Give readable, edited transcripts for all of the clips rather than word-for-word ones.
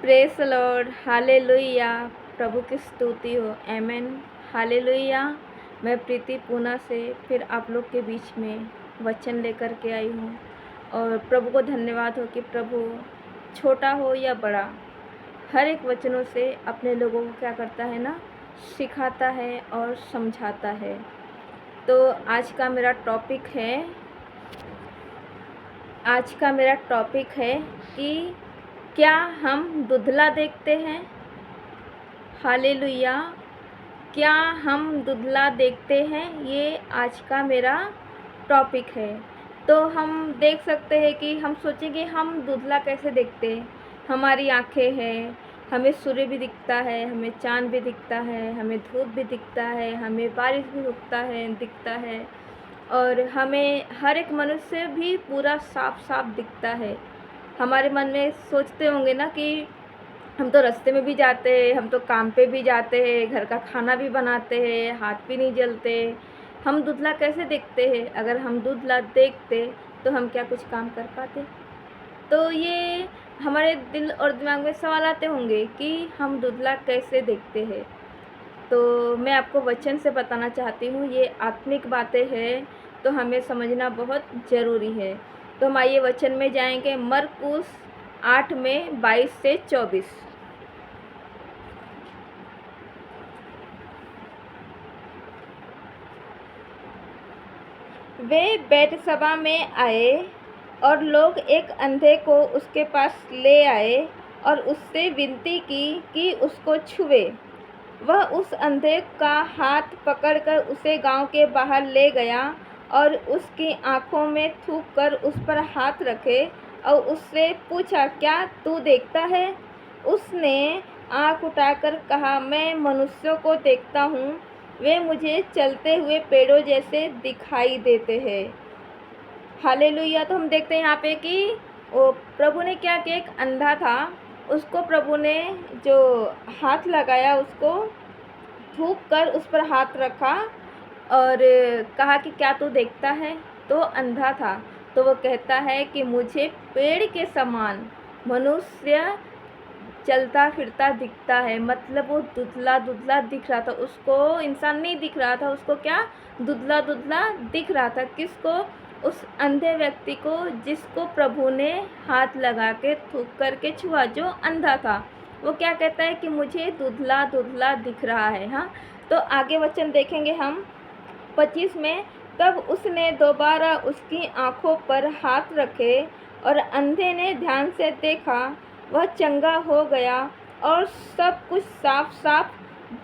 Press Lord, hallelujah. प्रभु की स्तुति हो, आमेन, हालेलुया। मैं प्रीति पूना से फिर आप लोग के बीच में वचन लेकर के आई हूँ और प्रभु को धन्यवाद हो कि प्रभु छोटा हो या बड़ा, हर एक वचनों से अपने लोगों को क्या करता है ना, सिखाता है और समझाता है। तो आज का मेरा टॉपिक है कि क्या हम धुंधला देखते हैं। हालेलुया। क्या हम धुंधला देखते हैं, ये आज का मेरा टॉपिक है। तो हम देख सकते हैं कि हम सोचेंगे हम धुंधला कैसे देखते हैं। हमारी आंखें हैं, हमें सूर्य भी दिखता है, हमें चाँद भी दिखता है, हमें धूप भी दिखता है, हमें बारिश भी दिखता है और हमें हर एक मनुष्य भी पूरा साफ साफ दिखता है। हमारे मन में सोचते होंगे ना कि हम तो रास्ते में भी जाते हैं, हम तो काम पे भी जाते हैं, घर का खाना भी बनाते हैं, हाथ भी नहीं जलते, हम धुंधला कैसे देखते हैं। अगर हम धुंधला देखते तो हम क्या कुछ काम कर पाते। तो ये हमारे दिल और दिमाग में सवाल आते होंगे कि हम धुंधला कैसे देखते हैं। तो मैं आपको वचन से बताना चाहती हूँ, ये आत्मिक बातें हैं तो हमें समझना बहुत ज़रूरी है। तो हम आइए वचन में जाएंगे, मरकुस 8 में 22 से 24। वे बैतसबा में आए और लोग एक अंधे को उसके पास ले आए और उससे विनती की कि उसको छुए। वह उस अंधे का हाथ पकड़कर उसे गांव के बाहर ले गया और उसकी आंखों में थूक कर उस पर हाथ रखे और उससे पूछा, क्या तू देखता है? उसने आंख उठाकर कहा, मैं मनुष्यों को देखता हूँ, वे मुझे चलते हुए पेड़ों जैसे दिखाई देते हैं। हालेलुया। तो हम देखते हैं यहाँ पे कि वो प्रभु ने क्या किया, एक अंधा था, उसको प्रभु ने जो हाथ लगाया, उसको थूक कर उस पर हाथ रखा और कहा कि क्या तू देखता है? तो अंधा था। तो वो कहता है कि मुझे पेड़ के समान मनुष्य चलता फिरता दिखता है। मतलब वो धुंधला धुंधला दिख रहा था, उसको इंसान नहीं दिख रहा था, उसको क्या धुंधला धुंधला दिख रहा था। किसको? उस अंधे व्यक्ति को, जिसको प्रभु ने हाथ लगा के थूक करके छुआ, जो अंधा था। वो क्या कहता है कि मुझे धुंधला धुंधला दिख रहा है। हाँ, तो आगे वचन देखेंगे हम 25 में। तब उसने दोबारा उसकी आंखों पर हाथ रखे और अंधे ने ध्यान से देखा, वह चंगा हो गया और सब कुछ साफ साफ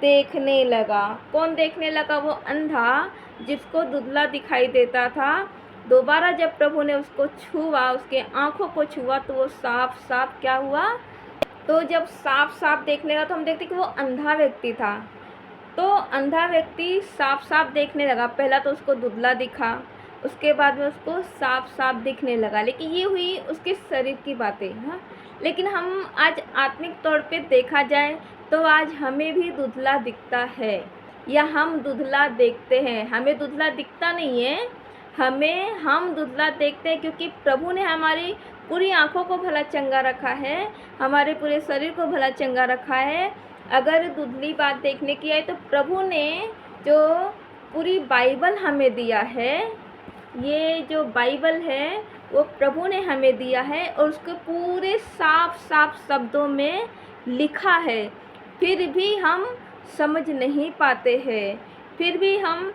देखने लगा। कौन देखने लगा? वो अंधा, जिसको धुंधला दिखाई देता था। दोबारा जब प्रभु ने उसको छुआ, उसके आंखों को छुआ, तो वो साफ साफ क्या हुआ? तो जब साफ साफ देखने लगा तो हम देखते कि वो अंधा व्यक्ति था। तो अंधा व्यक्ति साफ साफ देखने लगा। पहला तो उसको धुंधला दिखा, उसके बाद में उसको साफ साफ दिखने लगा। लेकिन ये हुई उसके शरीर की बातें। हाँ, लेकिन हम आज आत्मिक तौर पे देखा जाए तो आज हमें भी धुंधला दिखता है, या हम धुंधला देखते हैं। हमें धुंधला दिखता नहीं है, हम धुंधला देखते हैं, क्योंकि प्रभु ने हमारी पूरी आंखों को भला चंगा रखा है, हमारे पूरे शरीर को भला चंगा रखा है। अगर धुंधली बात देखने की है तो प्रभु ने जो पूरी बाइबल हमें दिया है, ये जो बाइबल है वो प्रभु ने हमें दिया है और उसके पूरे साफ साफ शब्दों में लिखा है। फिर भी हम समझ नहीं पाते हैं, फिर भी हम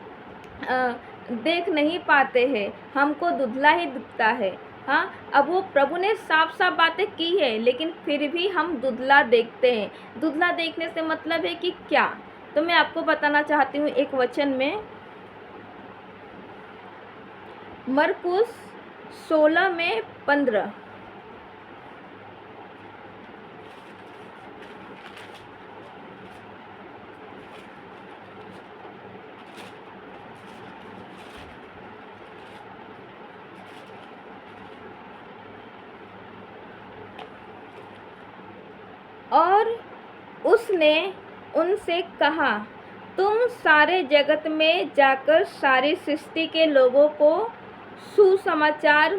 देख नहीं पाते हैं, हमको धुंधला ही दिखता है। हाँ, अब वो प्रभु ने साफ साफ बातें की है, लेकिन फिर भी हम धुंधला देखते हैं। धुंधला देखने से मतलब है कि क्या? तो मैं आपको बताना चाहती हूँ एक वचन में, मरकुस 16 में 15। और उसने उनसे कहा, तुम सारे जगत में जाकर सारी सृष्टि के लोगों को सुसमाचार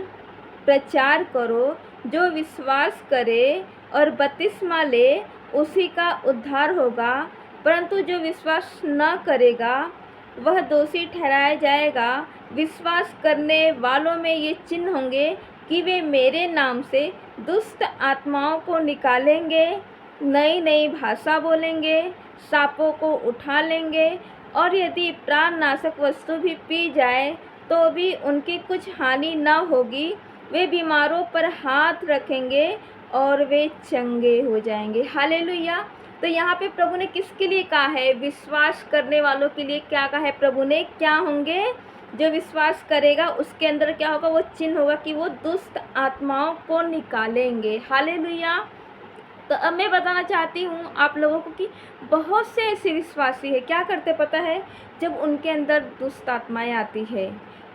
प्रचार करो। जो विश्वास करे और बपतिस्मा ले, उसी का उद्धार होगा। परंतु जो विश्वास न करेगा वह दोषी ठहराया जाएगा। विश्वास करने वालों में ये चिन्ह होंगे कि वे मेरे नाम से दुष्ट आत्माओं को निकालेंगे, नई नई भाषा बोलेंगे, सांपों को उठा लेंगे, और यदि प्राणनाशक वस्तु भी पी जाए तो भी उनकी कुछ हानि न होगी। वे बीमारों पर हाथ रखेंगे और वे चंगे हो जाएंगे। हालेलुया। तो यहाँ पे प्रभु ने किसके लिए कहा है? विश्वास करने वालों के लिए क्या कहा है प्रभु ने? क्या होंगे? जो विश्वास करेगा उसके अंदर क्या होगा? वो चिन्ह होगा कि वो दुष्ट आत्माओं को निकालेंगे। हालेलुया। तो अब मैं बताना चाहती हूँ आप लोगों को कि बहुत से ऐसे विश्वासी है, क्या करते पता है? जब उनके अंदर दुष्ट आत्माएं आती है,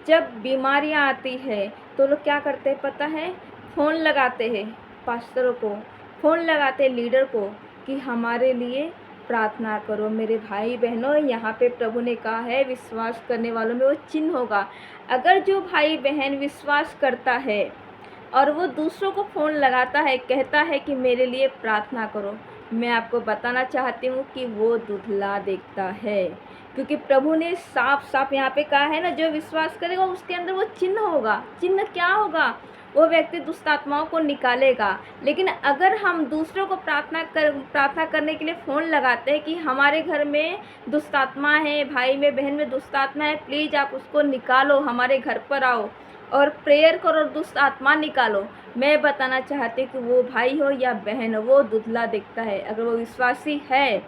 जब बीमारियाँ आती है, तो लोग क्या करते हैं पता है? फ़ोन लगाते हैं पास्टरों को, फ़ोन लगाते हैं लीडर को कि हमारे लिए प्रार्थना करो। मेरे भाई बहनों, यहाँ पे प्रभु ने कहा है विश्वास करने वालों में वो चिन्ह होगा। अगर जो भाई बहन विश्वास करता है और वो दूसरों को फ़ोन लगाता है, कहता है कि मेरे लिए प्रार्थना करो, मैं आपको बताना चाहती हूँ कि वो धुंधला देखता है। क्योंकि प्रभु ने साफ साफ यहाँ पे कहा है ना, जो विश्वास करेगा उसके अंदर वो चिन्ह होगा। चिन्ह क्या होगा? वो व्यक्ति दुष्ट आत्माओं को निकालेगा। लेकिन अगर हम दूसरों को प्रार्थना करने के लिए फ़ोन लगाते हैं कि हमारे घर में दुष्ट आत्मा है, भाई में बहन में दुष्ट आत्मा है, प्लीज़ आप उसको निकालो, हमारे घर पर आओ और प्रेयर करो और दुष्ट आत्मा निकालो, मैं बताना चाहती हूँ कि वो भाई हो या बहन हो, वो धुंधला दिखता है। अगर वो विश्वासी है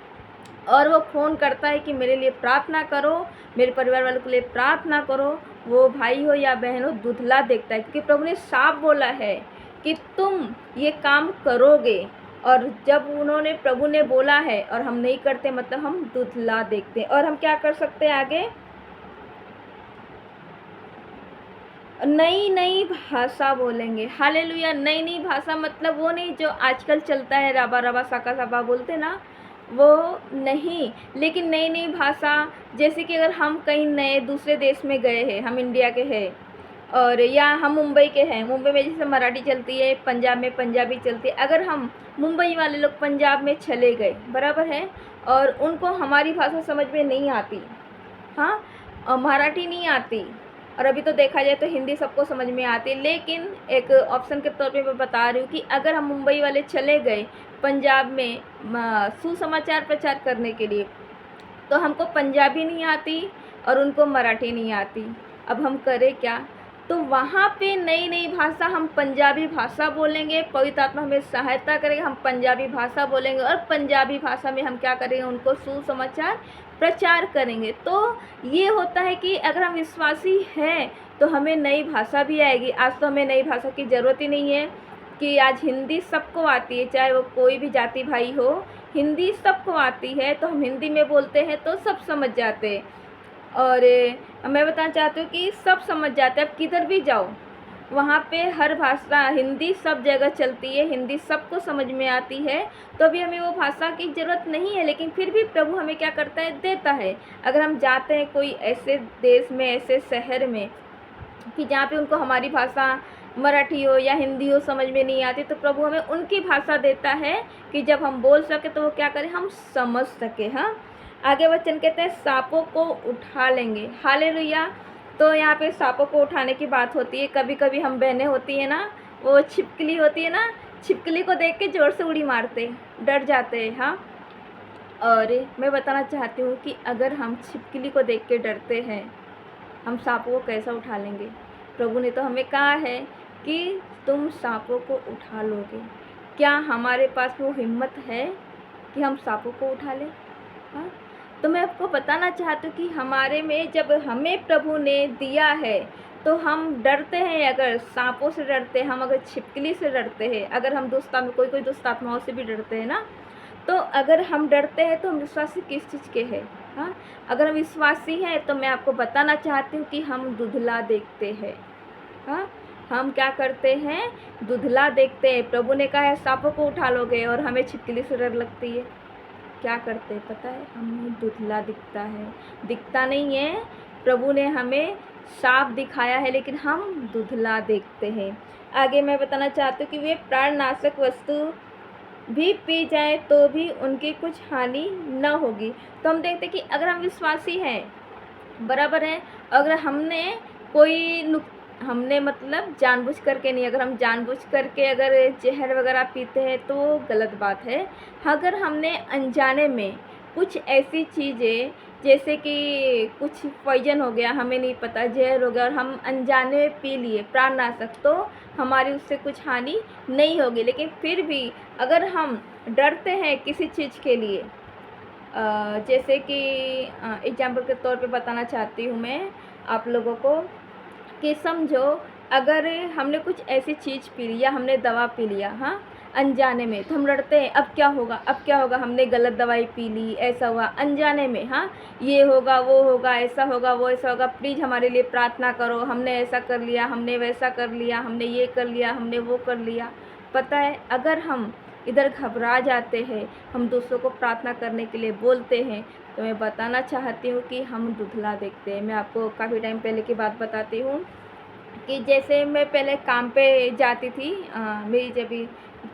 और वो फ़ोन करता है कि मेरे लिए प्रार्थना करो, मेरे परिवार वालों के लिए प्रार्थना करो, वो भाई हो या बहन हो, धुंधला दिखता है। क्योंकि प्रभु ने साफ बोला है कि तुम ये काम करोगे, और जब प्रभु ने बोला है और हम नहीं करते, मतलब हम धुंधला देखते हैं। और हम क्या कर सकते हैं आगे? नई नई भाषा बोलेंगे। हालेलुया। नई नई भाषा मतलब वो नहीं जो आजकल चलता है, राबा राबा साका साबा बोलते ना, वो नहीं। लेकिन नई नई भाषा, जैसे कि अगर हम कहीं नए दूसरे देश में गए हैं, हम इंडिया के हैं और या हम मुंबई के हैं, मुंबई में जैसे मराठी चलती है, पंजाब में पंजाबी चलती है। अगर हम मुंबई वाले लोग पंजाब में चले गए, बराबर है, और उनको हमारी भाषा समझ में नहीं आती, हाँ, और मराठी नहीं आती, और अभी तो देखा जाए तो हिंदी सबको समझ में आती है, लेकिन एक ऑप्शन के तौर पे मैं बता रही हूँ कि अगर हम मुंबई वाले चले गए पंजाब में सुसमाचार प्रचार करने के लिए, तो हमको पंजाबी नहीं आती और उनको मराठी नहीं आती। अब हम करें क्या? तो वहाँ पे नई नई भाषा, हम पंजाबी भाषा बोलेंगे, पवित्र आत्मा हमें सहायता करेगा, हम पंजाबी भाषा बोलेंगे और पंजाबी भाषा में हम क्या करेंगे? उनको सुसमाचार प्रचार करेंगे। तो ये होता है कि अगर हम विश्वासी हैं तो हमें नई भाषा भी आएगी। आज तो हमें नई भाषा की ज़रूरत ही नहीं है कि आज हिंदी सबको आती है, चाहे वो कोई भी जाति भाई हो, हिंदी सबको आती है, तो हम हिंदी में बोलते हैं तो सब समझ जाते हैं। और मैं बताना चाहती हूँ कि सब समझ जाते हैं। अब किधर भी जाओ वहाँ पे हर भाषा, हिंदी सब जगह चलती है, हिंदी सबको समझ में आती है, तो अभी हमें वो भाषा की ज़रूरत नहीं है। लेकिन फिर भी प्रभु हमें क्या करता है? देता है। अगर हम जाते हैं कोई ऐसे देश में, ऐसे शहर में कि जहाँ पे उनको हमारी भाषा मराठी हो या हिंदी हो समझ में नहीं आती, तो प्रभु हमें उनकी भाषा देता है कि जब हम बोल सके तो वो क्या करें? हम समझ सके। हाँ, आगे वचन कहते हैं सांपों को उठा लेंगे। हालेलुया। तो यहाँ पे सांपों को उठाने की बात होती है। कभी कभी हम बहनें होती है ना, वो छिपकली होती है ना, छिपकली को देख के ज़ोर से उड़ी मारते, डर जाते हैं। हाँ, और मैं बताना चाहती हूँ कि अगर हम छिपकली को देख के डरते हैं, हम सांपों को कैसा उठा लेंगे? प्रभु ने तो हमें कहा है कि तुम सांपों को उठा लोगे। क्या हमारे पास वो हिम्मत है कि हम सांपों को उठा लें? हाँ, तो मैं आपको बताना चाहती हूँ कि हमारे में जब हमें प्रभु ने दिया है तो हम डरते हैं। अगर सांपों से डरते हैं, हम अगर छिपकली से डरते हैं, अगर हम कोई दुष्ट आत्माओं से भी डरते हैं ना, तो अगर हम डरते हैं तो हम विश्वासी किस चीज़ के हैं? हाँ, अगर हम विश्वासी हैं तो मैं आपको बताना चाहती हूँ कि हम धुंधला देखते हैं। हाँ, हम क्या करते हैं? धुंधला देखते हैं। प्रभु ने कहा है सांपों को उठा लोगे, और हमें छिपकली से डर लगती है। क्या करते हैं पता है? हमें धुंधला दिखता है, दिखता नहीं है। प्रभु ने हमें साफ दिखाया है, लेकिन हम धुंधला देखते हैं। आगे मैं बताना चाहती हूँ कि वे प्राणनाशक वस्तु भी पी जाए तो भी उनकी कुछ हानि न होगी। तो हम देखते कि अगर हम विश्वासी हैं, बराबर है, अगर हमने कोई हमने मतलब जानबूझ करके नहीं, अगर हम जानबूझ करके अगर जहर वगैरह पीते हैं तो गलत बात है। अगर हमने अनजाने में कुछ ऐसी चीज़ें, जैसे कि कुछ पॉइजन हो गया, हमें नहीं पता, जहर हो गया और हम अनजाने में पी लिए प्राणनाशक, तो हमारी उससे कुछ हानि नहीं होगी। लेकिन फिर भी अगर हम डरते हैं किसी चीज़ के लिए, जैसे कि एग्जाम्पल के तौर पे बताना चाहती हूँ मैं आप लोगों को, कि समझो अगर हमने कुछ ऐसी चीज़ पी ली या हमने दवा पी लिया, हाँ, अनजाने में, तो हम डरते हैं अब क्या होगा, अब क्या होगा, हमने गलत दवाई पी ली, ऐसा हुआ अनजाने में, हाँ, ये होगा वो होगा, ऐसा होगा वो ऐसा होगा, प्लीज़ हमारे लिए प्रार्थना करो, हमने ऐसा कर लिया, हमने वैसा कर लिया, हमने ये कर लिया, हमने वो कर लिया। पता है, अगर हम इधर घबरा जाते हैं, हम दूसरों को प्रार्थना करने के लिए बोलते हैं, तो मैं बताना चाहती हूँ कि हम धुंधला देखते हैं। मैं आपको काफ़ी टाइम पहले की बात बताती हूँ कि जैसे मैं पहले काम पे जाती थी, मेरी जब भी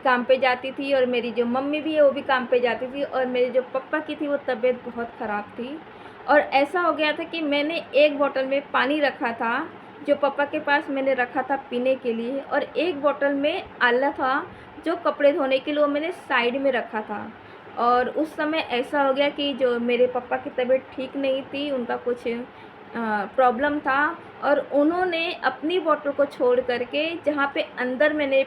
काम पे जाती थी और मेरी जो मम्मी भी है वो भी काम पे जाती थी, और मेरे जो पापा की थी वो तबीयत बहुत ख़राब थी। और ऐसा हो गया था कि मैंने एक बोतल में पानी रखा था जो पापा के पास मैंने रखा था पीने के लिए, और एक बोतल में आला था जो कपड़े धोने के लिए, वो मैंने साइड में रखा था। और उस समय ऐसा हो गया कि जो मेरे पापा की तबीयत ठीक नहीं थी, उनका कुछ प्रॉब्लम था, और उन्होंने अपनी बॉटल को छोड़ करके जहाँ पे अंदर मैंने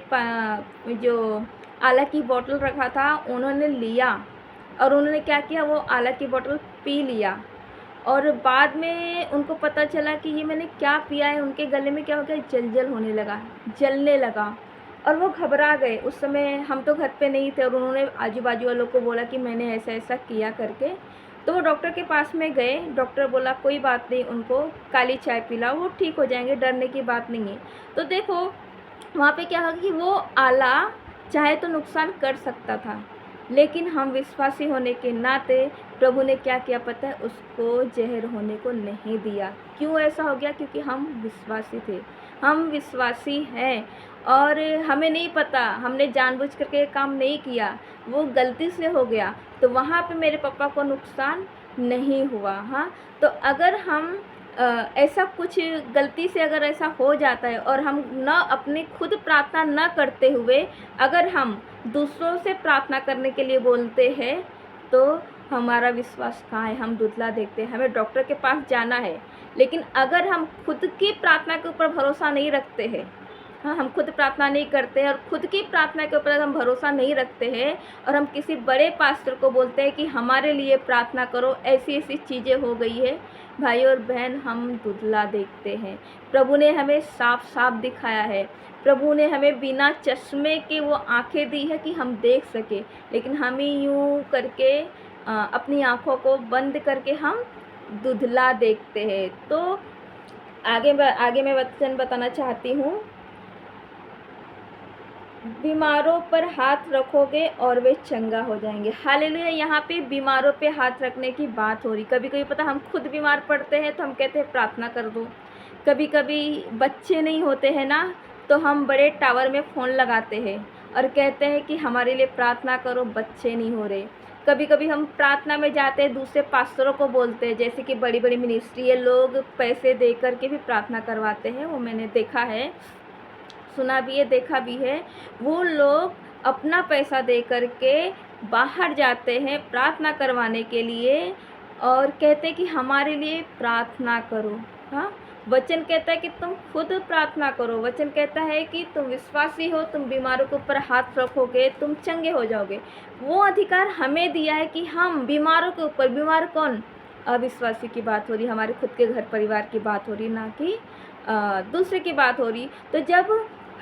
जो आला की बॉटल रखा था उन्होंने लिया, और उन्होंने क्या किया, वो आला की बॉटल पी लिया। और बाद में उनको पता चला कि ये मैंने क्या पिया है, उनके गले में क्या हो गया, जल होने लगा, जलने लगा, और वो घबरा गए। उस समय हम तो घर पे नहीं थे, और उन्होंने आजू बाजू वालों को बोला कि मैंने ऐसा ऐसा किया करके। तो वो डॉक्टर के पास में गए, डॉक्टर बोला कोई बात नहीं, उनको काली चाय पिलाओ, वो ठीक हो जाएंगे, डरने की बात नहीं है। तो देखो वहाँ पे क्या होगा कि वो आला चाहे तो नुकसान कर सकता था, लेकिन हम विश्वासी होने के नाते प्रभु ने क्या किया पता है, उसको जहर होने को नहीं दिया। क्यों ऐसा हो गया? क्योंकि हम विश्वासी थे, हम विश्वासी हैं, और हमें नहीं पता, हमने जानबूझ करके काम नहीं किया, वो गलती से हो गया, तो वहाँ पे मेरे पापा को नुकसान नहीं हुआ। हाँ, तो अगर हम ऐसा कुछ गलती से अगर ऐसा हो जाता है, और हम न अपनी खुद प्रार्थना न करते हुए अगर हम दूसरों से प्रार्थना करने के लिए बोलते हैं, तो हमारा विश्वास कहाँ है? हम धुंधला देखते हैं। हमें डॉक्टर के पास जाना है, लेकिन अगर हम खुद की प्रार्थना के ऊपर भरोसा नहीं रखते हैं, हाँ, हम खुद प्रार्थना नहीं करते हैं, और खुद की प्रार्थना के ऊपर हम भरोसा नहीं रखते हैं, और हम किसी बड़े पास्टर को बोलते हैं कि हमारे लिए प्रार्थना करो, ऐसी ऐसी चीज़ें हो गई है, भाई और बहन, हम धुंधला देखते हैं। प्रभु ने हमें साफ साफ दिखाया है, प्रभु ने हमें बिना चश्मे के वो आँखें दी है कि हम देख सके, लेकिन हम ही यूँ करके अपनी आँखों को बंद करके हम धुंधला देखते हैं। तो आगे मैं वचन बताना चाहती हूँ, बीमारों पर हाथ रखोगे और वे चंगा हो जाएंगे। हालेलुया। यहाँ पे बीमारों पे हाथ रखने की बात हो रही। कभी कभी पता, हम खुद बीमार पड़ते हैं तो हम कहते हैं प्रार्थना कर दो। कभी कभी बच्चे नहीं होते हैं ना, तो हम बड़े टावर में फ़ोन लगाते हैं और कहते हैं कि हमारे लिए प्रार्थना करो, बच्चे नहीं हो रहे। कभी कभी हम प्रार्थना में जाते हैं, दूसरे पास्टरों को बोलते हैं, जैसे कि बड़ी बड़ी मिनिस्ट्री है, लोग पैसे दे करके भी प्रार्थना करवाते हैं, वो मैंने देखा है, सुना भी है, देखा भी है। वो लोग अपना पैसा दे करके बाहर जाते हैं प्रार्थना करवाने के लिए, और कहते हैं कि हमारे लिए प्रार्थना करो। हाँ, वचन कहता है कि तुम खुद प्रार्थना करो। वचन कहता है कि तुम विश्वासी हो, तुम बीमारों के ऊपर हाथ रखोगे, तुम चंगे हो जाओगे। वो अधिकार हमें दिया है कि हम बीमारों के ऊपर, बीमार कौन? अविश्वासी की बात हो रही, हमारे खुद के घर परिवार की बात हो रही, ना कि दूसरे की बात हो रही। तो जब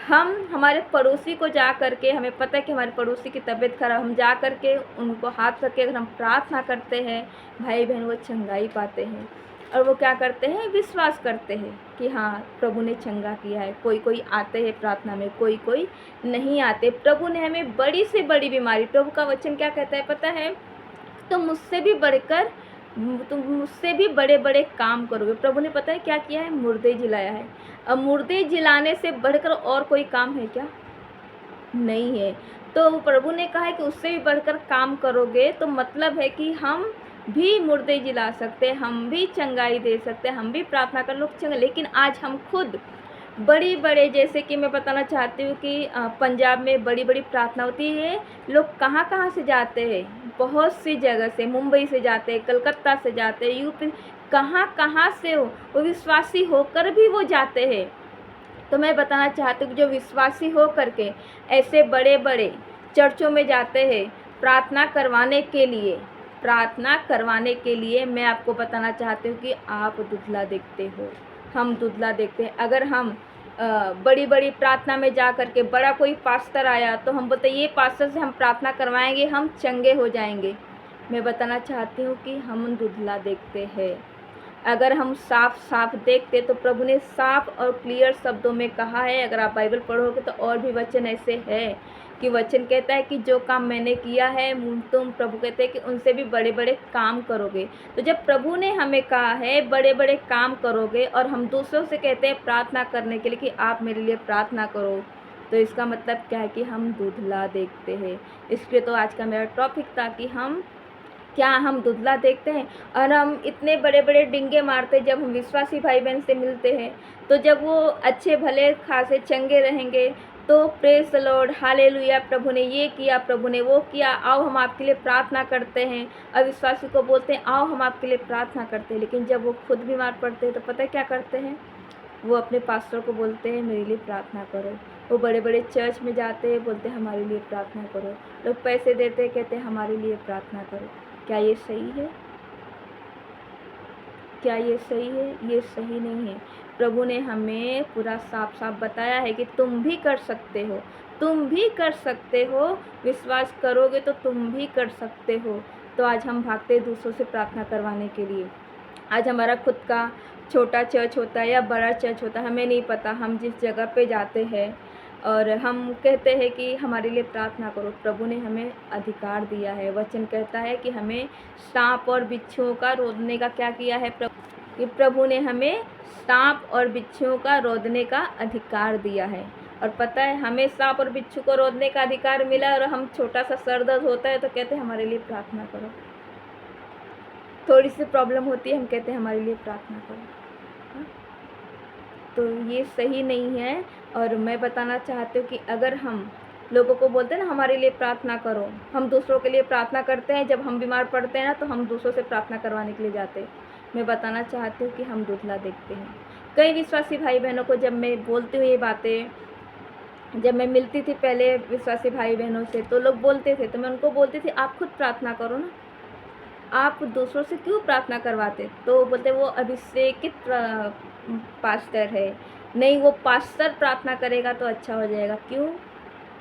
हम हमारे पड़ोसी को जा करके, हमें पता है कि हमारे पड़ोसी की तबीयत खराब, हम जा करके उनको हाथ रख के अगर हम प्रार्थना करते हैं, भाई बहन, वो चंगाई पाते हैं। और वो क्या करते हैं? विश्वास करते हैं कि हाँ, प्रभु ने चंगा किया है। कोई कोई आते हैं प्रार्थना में, कोई कोई नहीं आते। प्रभु ने हमें बड़ी से बड़ी बीमारी, प्रभु का वचन क्या कहता है पता है? तो मुझसे भी बढ़कर, तुम मुझसे भी बड़े बड़े काम करोगे। प्रभु ने पता है क्या किया है? मुर्दे जिलाया है। अब मुर्दे जिलाने से बढ़कर और कोई काम है क्या? नहीं है। तो प्रभु ने कहा है कि उससे भी बढ़कर काम करोगे तो मतलब है कि हम भी मुर्दे जिला सकते हैं, हम भी चंगाई दे सकते हैं, हम भी प्रार्थना कर लोग चंगे। लेकिन आज हम खुद बड़ी बड़े, जैसे कि मैं बताना चाहती हूँ कि पंजाब में बड़ी बड़ी प्रार्थना होती है। लोग कहाँ कहाँ से जाते हैं, बहुत सी जगह से, मुंबई से जाते हैं, कलकत्ता से जाते हैं, यूपी, कहाँ कहाँ से हो, वो विश्वासी होकर भी वो जाते हैं। तो मैं बताना चाहती हूँ कि जो विश्वासी हो करके ऐसे बड़े बड़े चर्चों में जाते हैं प्रार्थना करवाने के लिए, मैं आपको बताना चाहती हूँ कि आप दुधला देखते हो, हम दुधला देखते हैं। अगर हम बड़ी बड़ी प्रार्थना में जा कर के, बड़ा कोई पास्टर आया तो हम बोलते ये पास्टर से हम प्रार्थना करवाएंगे, हम चंगे हो जाएंगे। मैं बताना चाहती हूँ कि हम दुधला देखते हैं। अगर हम साफ साफ देखते तो प्रभु ने साफ और क्लियर शब्दों में कहा है। अगर आप बाइबल पढ़ोगे तो और भी वचन ऐसे है कि वचन कहता है कि जो काम मैंने किया है तुम, प्रभु कहते हैं कि उनसे भी बड़े बड़े काम करोगे। तो जब प्रभु ने हमें कहा है बड़े बड़े काम करोगे और हम दूसरों से कहते हैं प्रार्थना करने के लिए कि आप मेरे लिए प्रार्थना करो, तो इसका मतलब क्या है कि हम दुधला देखते हैं। इसलिए तो आज का मेरा टॉपिक था कि क्या हम दुधला देखते हैं। और हम इतने बड़े बड़े डिंगे मारते जब हम विश्वासी भाई बहन से मिलते हैं, तो जब वो अच्छे भले खासे चंगे रहेंगे तो प्रेज द लॉर्ड, हालेलुया, प्रभु ने ये किया, प्रभु ने वो किया, आओ हम आपके लिए प्रार्थना करते हैं। अविश्वासी को बोलते हैं आओ हम आपके लिए प्रार्थना करते हैं। लेकिन जब वो खुद बीमार पड़ते हैं तो पता है क्या करते हैं, वो अपने पास्टर को बोलते हैं मेरे लिए प्रार्थना करो। वो बड़े बड़े चर्च में जाते हैं, बोलते हैं हमारे लिए प्रार्थना करो। लोग पैसे देते हैं, कहते हैं हमारे लिए प्रार्थना करो। क्या ये सही है? क्या ये सही है? ये सही नहीं है। प्रभु ने हमें पूरा साफ साफ बताया है कि तुम भी कर सकते हो, तुम भी कर सकते हो, विश्वास करोगे तो तुम भी कर सकते हो। तो आज हम भागते दूसरों से प्रार्थना करवाने के लिए। आज हमारा खुद का छोटा चर्च होता है या बड़ा चर्च होता है, हमें नहीं पता। हम जिस जगह पे जाते हैं और हम कहते हैं कि हमारे लिए प्रार्थना करो, प्रभु ने हमें अधिकार दिया है। वचन कहता है कि हमें सांप और बिच्छुओं का रोदने का क्या किया है, प्रभु ने हमें सांप और बिच्छुओं का रोदने का अधिकार दिया है। और पता है हमें सांप और बिच्छू को रोदने का अधिकार मिला, और हम छोटा सा सर दर्द होता है तो कहते हैं हमारे लिए प्रार्थना करो। थोड़ी सी प्रॉब्लम होती है हम कहते हैं हमारे लिए प्रार्थना करो। तो ये सही नहीं है। और मैं बताना चाहती हूँ कि अगर हम लोगों को बोलते हैं ना हमारे लिए प्रार्थना करो, हम दूसरों के लिए प्रार्थना करते हैं। जब हम बीमार पड़ते हैं ना तो हम दूसरों से प्रार्थना करवाने के लिए जाते हैं। मैं बताना चाहती हूँ कि हम दुधला देखते हैं। कई विश्वासी भाई बहनों को जब मैं बोलती हूँ ये बातें, जब मैं मिलती थी पहले विश्वासी भाई बहनों से, तो लोग बोलते थे, तो मैं उनको बोलती थी आप खुद प्रार्थना करो ना, आप दूसरों से क्यों प्रार्थना करवाते। तो बोलते वो अभिषेकित पास्टर है। नहीं, वो पास्टर प्रार्थना करेगा तो अच्छा हो जाएगा। क्यों?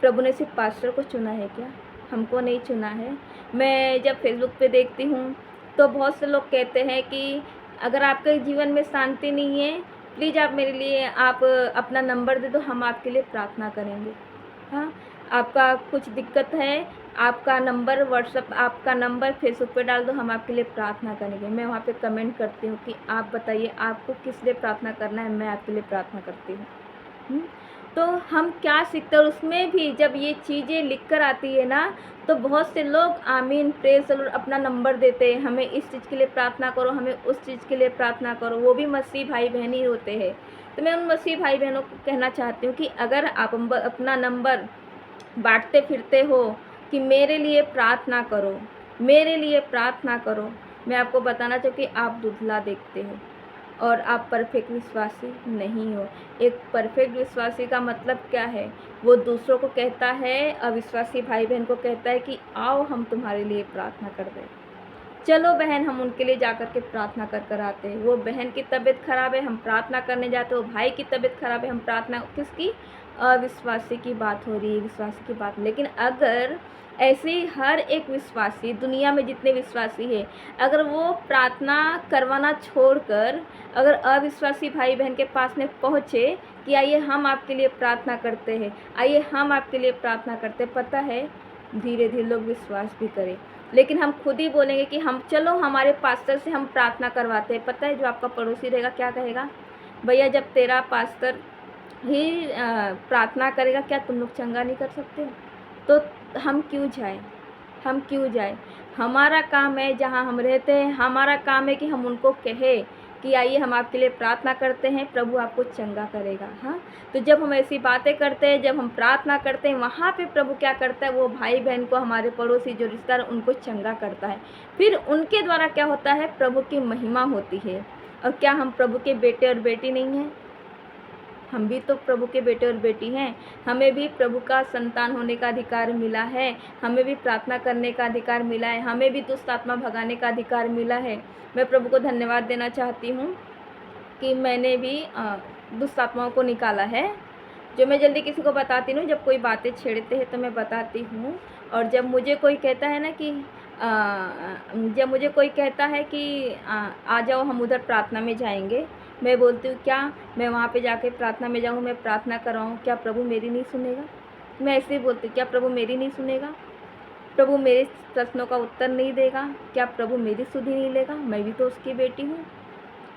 प्रभु ने सिर्फ पास्टर को चुना है क्या? हमको नहीं चुना है। मैं जब फेसबुक पे देखती हूँ तो बहुत से लोग कहते हैं कि अगर आपके जीवन में शांति नहीं है, प्लीज़ आप मेरे लिए आप अपना नंबर दे दो, हम आपके लिए प्रार्थना करेंगे। हाँ, आपका कुछ दिक्कत है, आपका नंबर व्हाट्सअप, आपका नंबर फेसबुक पे डाल दो, हम आपके लिए प्रार्थना करेंगे। मैं वहाँ पे कमेंट करती हूँ कि आप बताइए आपको किस लिए प्रार्थना करना है, मैं आपके लिए प्रार्थना करती हूँ। तो हम क्या सीखते हैं। और उसमें भी जब ये चीज़ें लिख कर आती है ना, तो बहुत से लोग आमीन प्रेज द लॉर्ड अपना नंबर देते हैं, हमें इस चीज़ के लिए प्रार्थना करो, हमें उस चीज़ के लिए प्रार्थना करो। वो भी मसीह भाई बहन ही होते हैं। तो मैं उन मसीह भाई बहनों को कहना चाहती हूँ कि अगर आप अपना नंबर बांटते फिरते हो कि मेरे लिए प्रार्थना करो, मेरे लिए प्रार्थना करो, मैं आपको बताना चाहूँ कि आप दुधला देखते हो और आप परफेक्ट विश्वासी नहीं हो। एक परफेक्ट विश्वासी का मतलब क्या है? वो दूसरों को कहता है, अविश्वासी भाई बहन को कहता है कि आओ हम तुम्हारे लिए प्रार्थना कर दें। चलो बहन, हम उनके लिए जाकर के प्रार्थना कर कर आते हैं। वो बहन की तबीयत खराब है, हम प्रार्थना करने जाते हैं। वो भाई की तबीयत खराब है, हम प्रार्थना, किसकी? अविश्वासी की बात हो रही है, विश्वासी की बात। लेकिन अगर ऐसे ही हर एक विश्वासी, दुनिया में जितने विश्वासी है, अगर वो प्रार्थना करवाना छोड़कर अगर अविश्वासी भाई बहन के पास में पहुँचे कि आइए हम आपके लिए प्रार्थना करते हैं, आइए हम आपके लिए प्रार्थना करते हैं, पता है धीरे धीरे लोग विश्वास भी करें। लेकिन हम खुद ही बोलेंगे कि हम चलो हमारे पास्टर से हम प्रार्थना करवाते हैं, पता है जो आपका पड़ोसी रहेगा क्या कहेगा? भैया जब तेरा पास्टर ही प्रार्थना करेगा क्या तुम लोग चंगा नहीं कर सकते? तो हम क्यों जाए, हम क्यों जाए? हमारा काम है, जहाँ हम रहते हैं हमारा काम है कि हम उनको कहें कि आइए हम आपके लिए प्रार्थना करते हैं, प्रभु आपको चंगा करेगा। हाँ, तो जब हम ऐसी बातें करते हैं, जब हम प्रार्थना करते हैं, वहाँ पे प्रभु क्या करता है, वो भाई बहन को, हमारे पड़ोसी जो रिश्तेदार, उनको चंगा करता है। फिर उनके द्वारा क्या होता है, प्रभु की महिमा होती है। और क्या हम प्रभु के बेटे और बेटी नहीं हैं? हम भी तो प्रभु के बेटे और बेटी हैं। हमें भी प्रभु का संतान होने का अधिकार मिला है, हमें भी प्रार्थना करने का अधिकार मिला है, हमें भी दुष्ट आत्मा भगाने का अधिकार मिला है। मैं प्रभु को धन्यवाद देना चाहती हूँ कि मैंने भी दुष्ट आत्माओं को निकाला है, जो मैं जल्दी किसी को बताती नहीं। जब कोई बातें छेड़ते हैं तो मैं बताती हूँ। और जब मुझे कोई कहता है ना कि जब मुझे कोई कहता है कि आ जाओ हम उधर प्रार्थना में जाएंगे, मैं बोलती हूँ क्या मैं वहाँ पे जाके प्रार्थना में जाऊँ, मैं प्रार्थना कर रहा हूँ, क्या प्रभु मेरी नहीं सुनेगा? मैं ऐसे ही बोलती हूँ, क्या प्रभु मेरी नहीं सुनेगा? प्रभु मेरे प्रश्नों का उत्तर नहीं देगा? क्या प्रभु मेरी सुधि नहीं लेगा? मैं भी तो उसकी बेटी हूँ।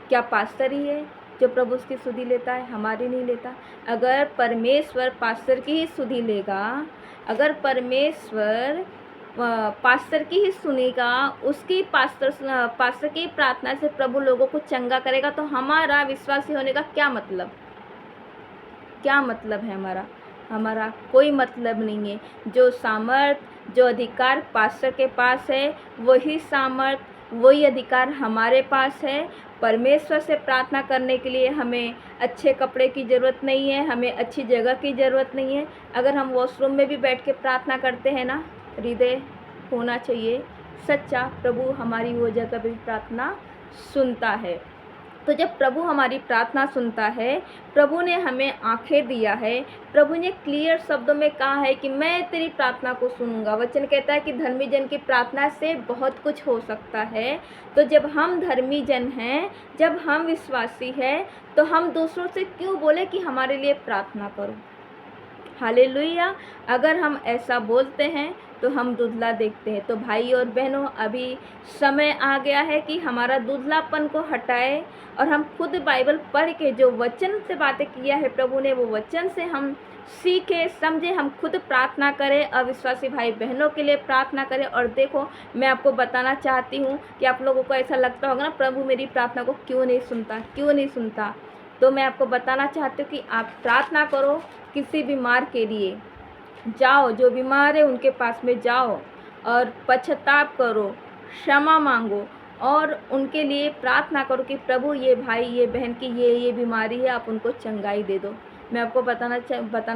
क्या पास्टर ही है जो प्रभु उसकी सुधि लेता है, हमारी नहीं लेता? अगर परमेश्वर पास्टर की ही सुधि लेगा, अगर परमेश्वर पास्टर की ही सुनेगा, उसकी पास्टर की प्रार्थना से प्रभु लोगों को चंगा करेगा, तो हमारा विश्वासी होने का क्या मतलब? क्या मतलब है हमारा? हमारा कोई मतलब नहीं है। जो सामर्थ, जो अधिकार पास्टर के पास है, वही सामर्थ, वही अधिकार हमारे पास है। परमेश्वर से प्रार्थना करने के लिए हमें अच्छे कपड़े की ज़रूरत नहीं है, हमें अच्छी जगह की ज़रूरत नहीं है। अगर हम वॉशरूम में भी बैठ के प्रार्थना करते हैं ना, हृदय होना चाहिए सच्चा, प्रभु हमारी वो जगह भी प्रार्थना सुनता है। तो जब प्रभु हमारी प्रार्थना सुनता है, प्रभु ने हमें आंखें दिया है, प्रभु ने क्लियर शब्दों में कहा है कि मैं तेरी प्रार्थना को सुनूंगा। वचन कहता है कि धर्मी जन की प्रार्थना से बहुत कुछ हो सकता है। तो जब हम धर्मी जन हैं, जब हम विश्वासी हैं, तो हम दूसरों से क्यों बोले कि हमारे लिए प्रार्थना करो? हालेलुया। अगर हम ऐसा बोलते हैं तो हम दुधला देखते हैं। तो भाई और बहनों, अभी समय आ गया है कि हमारा दुधलापन को हटाए और हम खुद बाइबल पढ़ के जो वचन से बातें किया है प्रभु ने, वो वचन से हम सीखे समझे, हम खुद प्रार्थना करें, अविश्वासी भाई बहनों के लिए प्रार्थना करें। और देखो, मैं आपको बताना चाहती हूँ कि आप लोगों को ऐसा लगता होगा ना, प्रभु मेरी प्रार्थना को क्यों नहीं सुनता, क्यों नहीं सुनता? तो मैं आपको बताना चाहती हूँ कि आप प्रार्थना करो किसी बीमार के लिए। जाओ, जो बीमार है उनके पास में जाओ और पश्चाताप करो, क्षमा मांगो और उनके लिए प्रार्थना करो कि प्रभु ये भाई ये बहन की ये बीमारी है, आप उनको चंगाई दे दो। मैं आपको बताना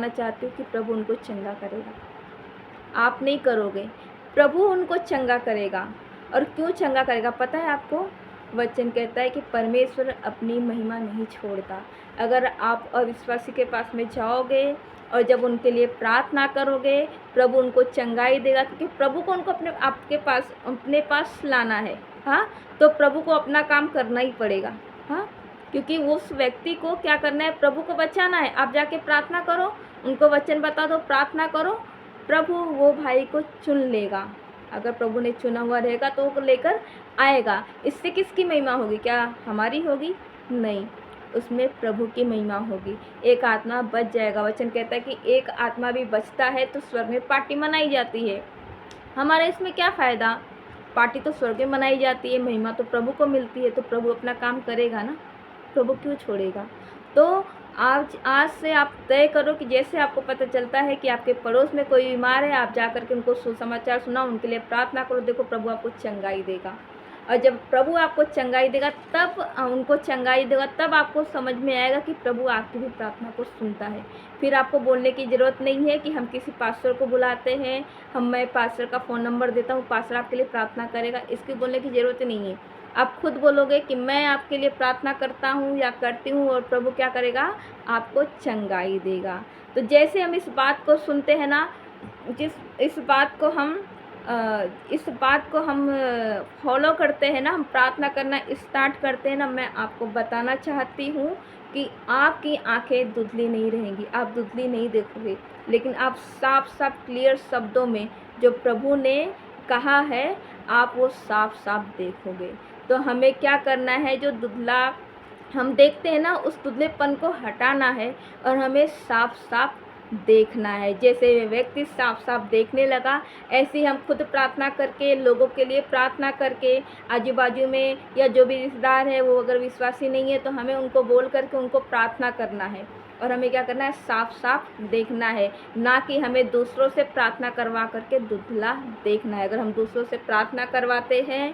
चाहती हूँ कि प्रभु उनको चंगा करेगा। आप नहीं करोगे, प्रभु उनको चंगा करेगा। और क्यों चंगा करेगा पता है आपको? वचन कहता है कि परमेश्वर अपनी महिमा नहीं छोड़ता। अगर आप अविश्वासी के पास में जाओगे और जब उनके लिए प्रार्थना करोगे, प्रभु उनको चंगाई देगा, क्योंकि प्रभु को उनको अपने पास लाना है। हाँ, तो प्रभु को अपना काम करना ही पड़ेगा। हाँ, क्योंकि उस व्यक्ति को क्या करना है, प्रभु को बचाना है। आप जाके प्रार्थना करो, उनको वचन बता दो, प्रार्थना करो, प्रभु वो भाई को चुन लेगा। अगर प्रभु ने चुना हुआ रहेगा तो वो लेकर आएगा। इससे किसकी महिमा होगी? क्या हमारी होगी? नहीं, उसमें प्रभु की महिमा होगी। एक आत्मा बच जाएगा। वचन कहता है कि एक आत्मा भी बचता है तो स्वर्ग में पार्टी मनाई जाती है। हमारे इसमें क्या फ़ायदा? पार्टी तो स्वर्ग में मनाई जाती है, महिमा तो प्रभु को मिलती है। तो प्रभु अपना काम करेगा ना, प्रभु क्यों छोड़ेगा? तो आज से आप तय करो कि जैसे आपको पता चलता है कि आपके पड़ोस में कोई बीमार है, आप जा कर के उनको सुसमाचार सुनाओ, उनके लिए प्रार्थना करो। देखो, प्रभु आपको चंगाई देगा। और जब प्रभु आपको चंगाई देगा, तब उनको चंगाई देगा, तब आपको समझ में आएगा कि प्रभु आपकी भी प्रार्थना को सुनता है। फिर आपको बोलने की ज़रूरत नहीं है कि हम किसी पास्टर को बुलाते हैं, मैं पास्टर का फ़ोन नंबर देता हूँ, पास्टर आपके लिए प्रार्थना करेगा, इसकी बोलने की ज़रूरत नहीं है। आप खुद बोलोगे कि मैं आपके लिए प्रार्थना करता हूँ या करती हूँ, और प्रभु क्या करेगा? आपको चंगाई देगा। तो जैसे हम इस बात को सुनते हैं ना, इस बात को हम फॉलो करते हैं ना, हम प्रार्थना करना स्टार्ट करते हैं ना, मैं आपको बताना चाहती हूँ कि आपकी आंखें धुंधली नहीं रहेंगी, आप धुंधली नहीं देखोगे, लेकिन आप साफ साफ क्लियर शब्दों में जो प्रभु ने कहा है, आप वो साफ साफ देखोगे। तो हमें क्या करना है? जो हम देखते हैं ना, उस धुंधलेपन को हटाना है और हमें साफ साफ देखना है। जैसे व्यक्ति साफ साफ देखने लगा, ऐसे ही हम खुद प्रार्थना करके, लोगों के लिए प्रार्थना करके, आजू बाजू में या जो भी रिश्तेदार है वो अगर विश्वासी नहीं है तो हमें उनको बोल करके उनको प्रार्थना करना है। और हमें क्या करना है, साफ साफ देखना है, ना कि हमें दूसरों से प्रार्थना करवा करके धुंधला देखना है। अगर हम दूसरों से प्रार्थना करवाते हैं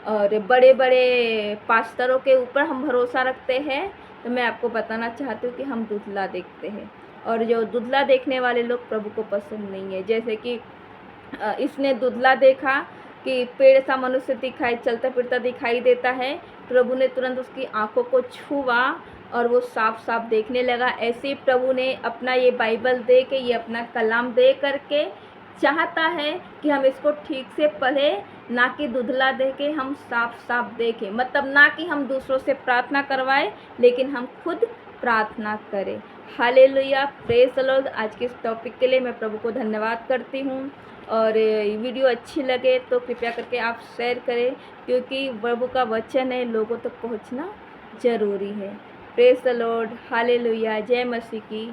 और बड़े बड़े पास्टरों के ऊपर हम भरोसा रखते हैं, तो मैं आपको बताना चाहती हूँ कि हम धुंधला देखते हैं। और जो धुंधला देखने वाले लोग प्रभु को पसंद नहीं है। जैसे कि इसने धुंधला देखा कि पेड़ सा मनुष्य दिखाई, चलता फिरता दिखाई देता है। प्रभु ने तुरंत उसकी आंखों को छुआ और वो साफ साफ देखने लगा। ऐसे ही प्रभु ने अपना ये बाइबल दे के, ये अपना कलाम दे करके चाहता है कि हम इसको ठीक से पढ़ें, ना कि धुंधला देख के हम साफ साफ देखें। मतलब ना कि हम दूसरों से प्रार्थना करवाएं, लेकिन हम खुद प्रार्थना करें। Hallelujah, praise the Lord. आज के इस टॉपिक के लिए मैं प्रभु को धन्यवाद करती हूँ। और वीडियो अच्छी लगे तो कृपया करके आप शेयर करें, क्योंकि प्रभु का वचन है, लोगों तक पहुँचना ज़रूरी है। प्रेज़ द लॉर्ड, हालेलुया, जय मसीह की।